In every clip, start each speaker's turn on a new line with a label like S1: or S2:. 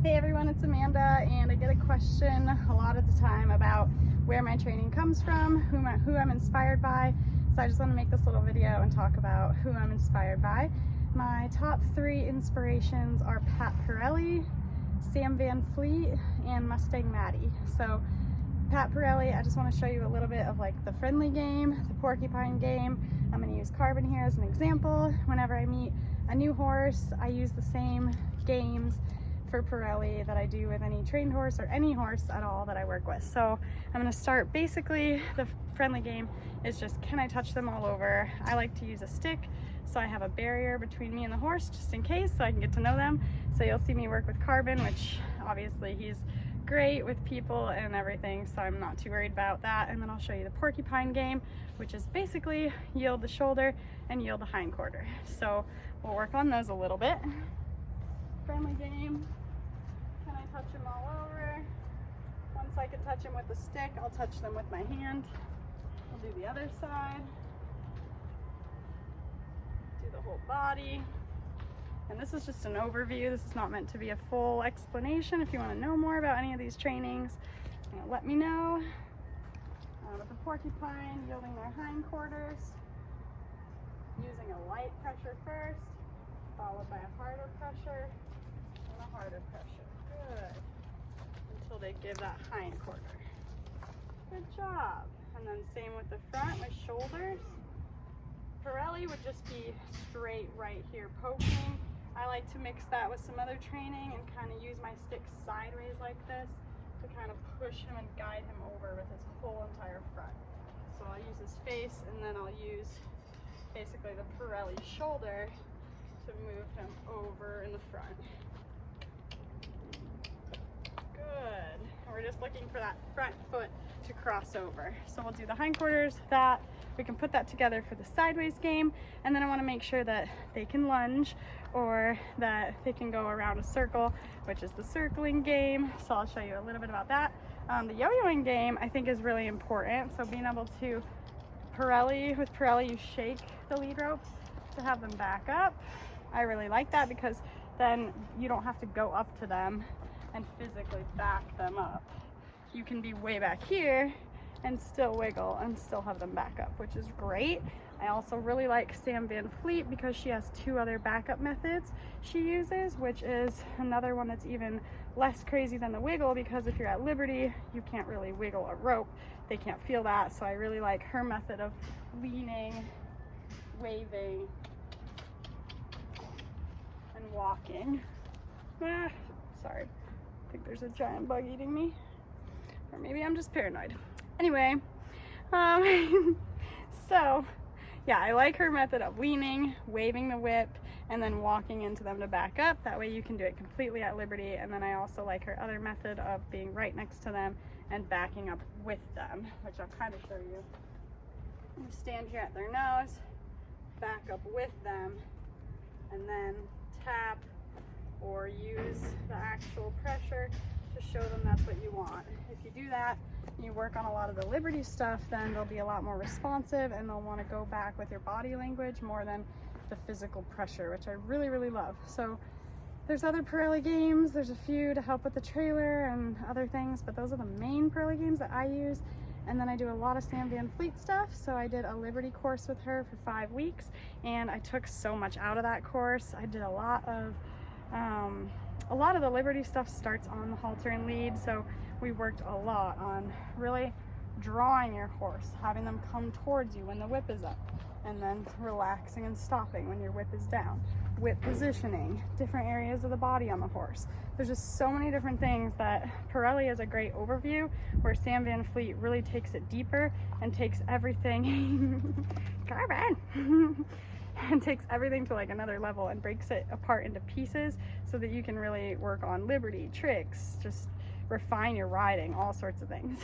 S1: Hey everyone, it's Amanda, and I get a question a lot of the time about where my training comes from, who I'm inspired by. So I just want to make this little video and talk about who I'm inspired by. My top 3 inspirations are Pat Parelli, VanFleet and Mustang Maddy. So Pat Parelli, I just want to show you a little bit of like the friendly game, the porcupine game. I'm going to use Carbon here as an example. Whenever I meet a new horse, I use the same games for Parelli that I do with any trained horse or any horse at all that I work with. So I'm going to start, basically the friendly game is just, can I touch them all over? I like to use a stick, so I have a barrier between me and the horse just in case, so I can get to know them. So you'll see me work with Carbon, which obviously he's great with people and everything, so I'm not too worried about that. And then I'll show you the porcupine game, which is basically yield the shoulder and yield the hindquarter. So we'll work on those a little bit. Friendly game. Can I touch them all over? Once I can touch them with a stick, I'll touch them with my hand. We'll do the other side. Do the whole body. And this is just an overview. This is not meant to be a full explanation. If you want to know more about any of these trainings, let me know. With the porcupine, yielding their hindquarters, using a light pressure first, followed by a harder pressure and a harder pressure. Good. Until they give that hindquarter. Good job. And then same with the front with shoulders. Parelli would just be straight right here poking. I like to mix that with some other training and kind of use my stick sideways like this to kind of push him and guide him over with his whole entire front. So I'll use his face, and then I'll use basically the Parelli shoulder to move him over in the front. Good. And we're just looking for that front foot to cross over. So we'll do the hindquarters, that. We can put that together for the sideways game, and then I want to make sure that they can lunge or that they can go around a circle, which is the circling game. So I'll show you a little bit about that. The yo-yoing game I think is really important. So being able to, with Parelli you shake the lead rope to have them back up. I really like that because then you don't have to go up to them and physically back them up. You can be way back here and still wiggle and still have them back up, which is great. I also really like VanFleet because she has 2 other backup methods she uses, which is another one that's even less crazy than the wiggle, because if you're at liberty, you can't really wiggle a rope. They can't feel that. So I really like her method of leaning, waving, and walking. Sorry, I think there's a giant bug eating me. Or maybe I'm just paranoid. Anyway, so yeah, I like her method of leaning, waving the whip, and then walking into them to back up. That way you can do it completely at liberty. And then I also like her other method of being right next to them and backing up with them, which I'll kind of show you. You stand here at their nose, back up with them, and then tap or use the actual pressure to show them that's what you want. If you do that, you work on a lot of the liberty stuff, then they'll be a lot more responsive and they'll want to go back with your body language more than the physical pressure, which I really, really love. So there's other Parelli games. There's a few to help with the trailer and other things, but those are the main Parelli games that I use. And then I do a lot of VanFleet stuff. So I did a liberty course with her for 5 weeks, and I took so much out of that course. I did a lot of the liberty stuff starts on the halter and lead, so we worked a lot on really drawing your horse, having them come towards you when the whip is up, and then relaxing and stopping when your whip is down, whip positioning, different areas of the body on the horse. There's just so many different things that Parelli is a great overview, where VanFleet really takes it deeper and takes everything Carbon and takes everything to like another level and breaks it apart into pieces so that you can really work on liberty, tricks, just refine your riding, all sorts of things.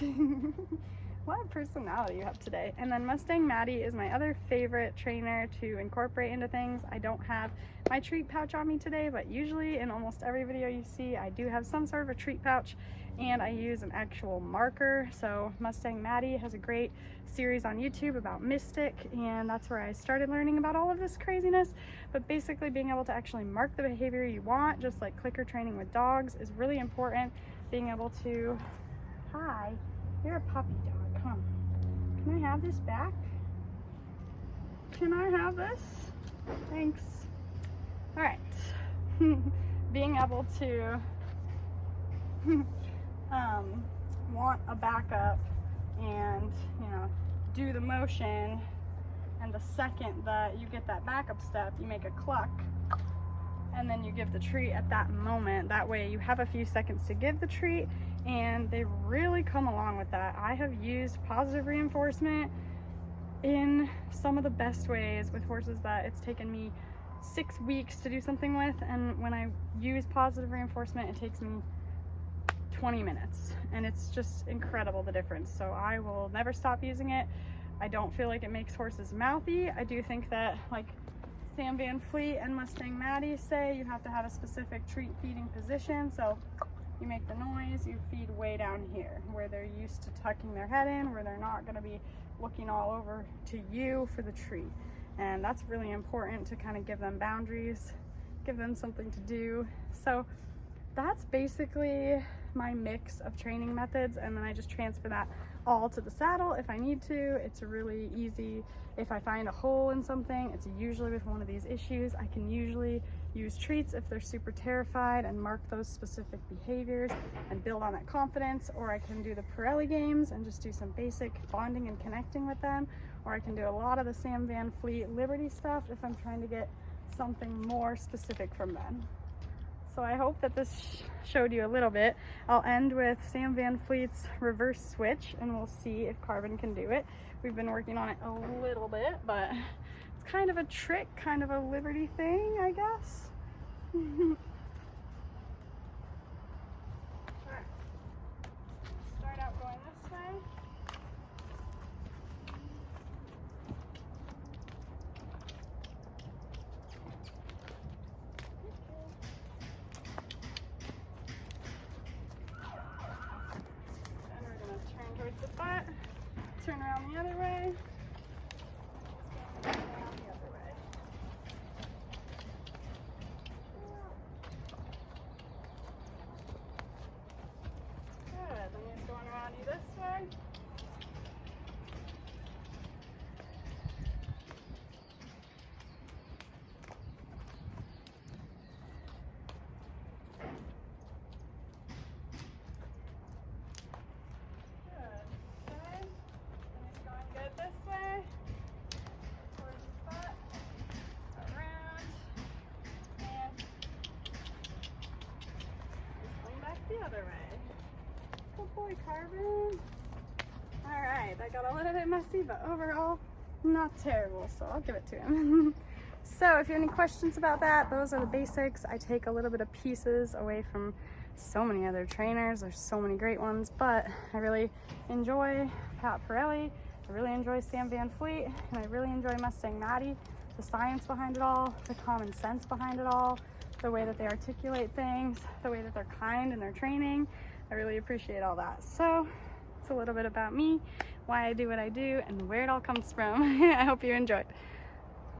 S1: what a personality you have today. And then Mustang Maddy is my other favorite trainer to incorporate into things. I don't have my treat pouch on me today, but usually in almost every video you see, I do have some sort of a treat pouch, and I use an actual marker. So Mustang Maddy has a great series on YouTube about Mystic, and that's where I started learning about all of this craziness. But basically being able to actually mark the behavior you want, just like clicker training with dogs, is really important. Being able to, hi, you're a puppy dog, huh? Can I have this back? Can I have this? Thanks. All right. Being able to want a backup and, you know, do the motion, and the second that you get that backup step, you make a cluck, and then you give the treat at that moment. That way you have a few seconds to give the treat, and they really come along with that. I have used positive reinforcement in some of the best ways with horses that it's taken me 6 weeks to do something with, and when I use positive reinforcement, it takes me 20 minutes, and it's just incredible, the difference. So I will never stop using it. I don't feel like it makes horses mouthy. I do think that, like Sam VanFleet and Mustang Maddy say, you have to have a specific treat feeding position. So you make the noise, you feed way down here where they're used to tucking their head in, where they're not going to be looking all over to you for the treat. And that's really important to kind of give them boundaries, give them something to do. So that's basically my mix of training methods, and then I just transfer that all to the saddle if I need to. It's really easy. If I find a hole in something, it's usually with one of these issues. I can usually use treats if they're super terrified and mark those specific behaviors and build on that confidence, or I can do the Parelli games and just do some basic bonding and connecting with them, or I can do a lot of the Sam VanFleet Liberty stuff if I'm trying to get something more specific from them. So I hope that this showed you a little bit. I'll end with Sam VanFleet's reverse switch, and we'll see if Carbon can do it. We've been working on it a little bit, but it's kind of a trick, kind of a Liberty thing, I guess. Alright. Start out going this way. Towards the butt, turn around the other way, turn around the other way. Good, then he's going around you this way. The other way. Good boy, Carbon. Alright, that got a little bit messy, but overall, not terrible, so I'll give it to him. So if you have any questions about that, those are the basics. I take a little bit of pieces away from so many other trainers. There's so many great ones, but I really enjoy Pat Parelli. I really enjoy Sam VanFleet, and I really enjoy Mustang Maddy. The science behind it all, the common sense behind it all, the way that they articulate things, the way that they're kind in their training. I really appreciate all that. So it's a little bit about me, why I do what I do, and where it all comes from. I hope you enjoyed.